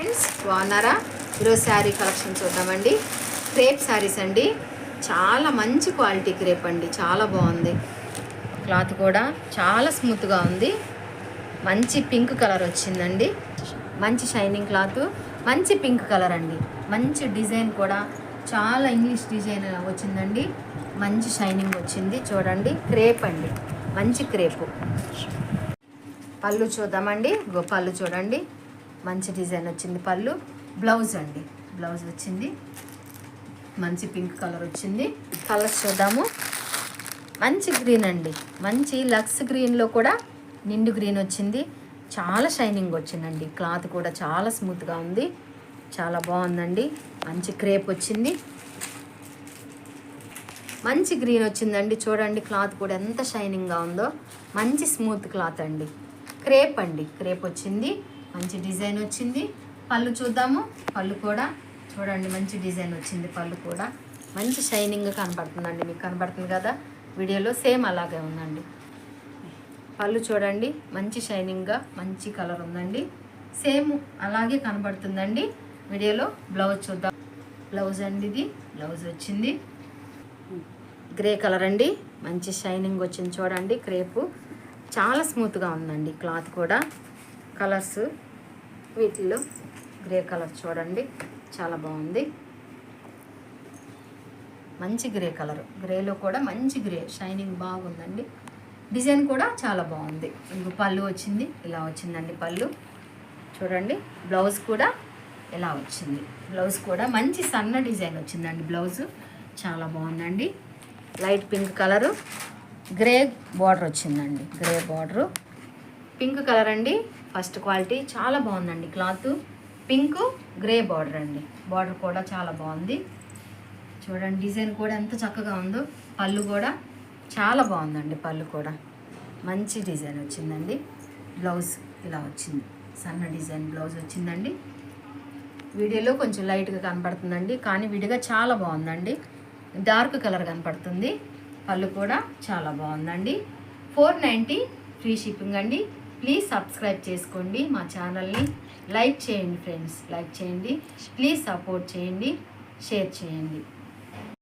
Friends బాగున్నారా? ఈరోజు sari collection చూద్దామండి. క్రేప్ శారీస్ అండి. చాలా మంచి క్వాలిటీ క్రేప్ అండి, చాలా బాగుంది. క్లాత్ కూడా చాలా స్మూత్గా ఉంది. మంచి పింక్ కలర్ వచ్చిందండి. మంచి షైనింగ్ క్లాత్, మంచి పింక్ కలర్ అండి. మంచి డిజైన్ కూడా చాలా ఇంగ్లీష్ డిజైన్ వచ్చిందండి. మంచి షైనింగ్ వచ్చింది. చూడండి, క్రేప్ అండి, మంచి క్రేపు. పళ్ళు చూద్దామండి. పళ్ళు చూడండి, మంచి డిజైన్ వచ్చింది. పళ్ళు, బ్లౌజ్ అండి, బ్లౌజ్ వచ్చింది. మంచి పింక్ కలర్ వచ్చింది. కలర్స్ చూద్దాము. మంచి గ్రీన్ అండి, మంచి లక్స్ గ్రీన్లో కూడా నిండు గ్రీన్ వచ్చింది. చాలా షైనింగ్ వచ్చిందండి. క్లాత్ కూడా చాలా స్మూత్గా ఉంది, చాలా బాగుందండి. మంచి క్రేప్ వచ్చింది. మంచి గ్రీన్ వచ్చిందండి. చూడండి, క్లాత్ కూడా ఎంత షైనింగ్గా ఉందో. మంచి స్మూత్ క్లాత్ అండి. క్రేప్ అండి, క్రేప్ వచ్చింది. మంచి డిజైన్ వచ్చింది. పళ్ళు చూద్దాము. పళ్ళు కూడా చూడండి, మంచి డిజైన్ వచ్చింది. పళ్ళు కూడా మంచి షైనింగ్ కనబడుతుందండి. మీకు కనబడుతుంది కదా వీడియోలో, సేమ్ అలాగే ఉందండి. పళ్ళు చూడండి, మంచి షైనింగ్గా మంచి కలర్ ఉందండి. సేమ్ అలాగే కనబడుతుందండి వీడియోలో. బ్లౌజ్ చూద్దాం. బ్లౌజ్ అండి, ఇది బ్లౌజ్ వచ్చింది. గ్రే కలర్ అండి, మంచి షైనింగ్ వచ్చింది. చూడండి, క్రేపు చాలా స్మూత్గా ఉందండి. క్లాత్ కూడా కలర్స్ వీటిల్లో గ్రే కలర్ చూడండి, చాలా బాగుంది. మంచి గ్రే కలర్, గ్రేలో కూడా మంచి గ్రే షైనింగ్ బాగుందండి. డిజైన్ కూడా చాలా బాగుంది. ఇంకో పళ్ళు వచ్చింది, ఇలా వచ్చిందండి పళ్ళు. చూడండి, బ్లౌజ్ కూడా ఇలా వచ్చింది. బ్లౌజ్ కూడా మంచి సన్న డిజైన్ వచ్చిందండి. బ్లౌజు చాలా బాగుందండి. Light pink colour, grey border వచ్చిందండి. గ్రే బార్డరు, పింక్ కలర్ అండి. ఫస్ట్ క్వాలిటీ చాలా బాగుందండి. క్లాత్ పింక్ గ్రే బార్డర్ అండి. బార్డర్ కూడా చాలా బాగుంది. చూడండి, డిజైన్ కూడా ఎంత చక్కగా ఉందో. పళ్ళు కూడా చాలా బాగుందండి. పళ్ళు కూడా మంచి డిజైన్ వచ్చిందండి. బ్లౌజ్ ఇలా వచ్చింది, సన్న డిజైన్ బ్లౌజ్ వచ్చిందండి. వీడియోలో కొంచెం లైట్గా కనపడుతుందండి, కానీ విడిగా చాలా బాగుందండి. డార్క్ కలర్ కనపడుతుంది. పళ్ళు కూడా చాలా బాగుందండి. 490 ఫ్రీ షిప్పింగ్ అండి. ప్లీజ్ సబ్స్క్రైబ్ చేసుకోండి మా ఛానల్ని. లైక్ చేయండి ఫ్రెండ్స్, లైక్ చేయండి. ప్లీజ్ సపోర్ట్ చేయండి, షేర్ చేయండి.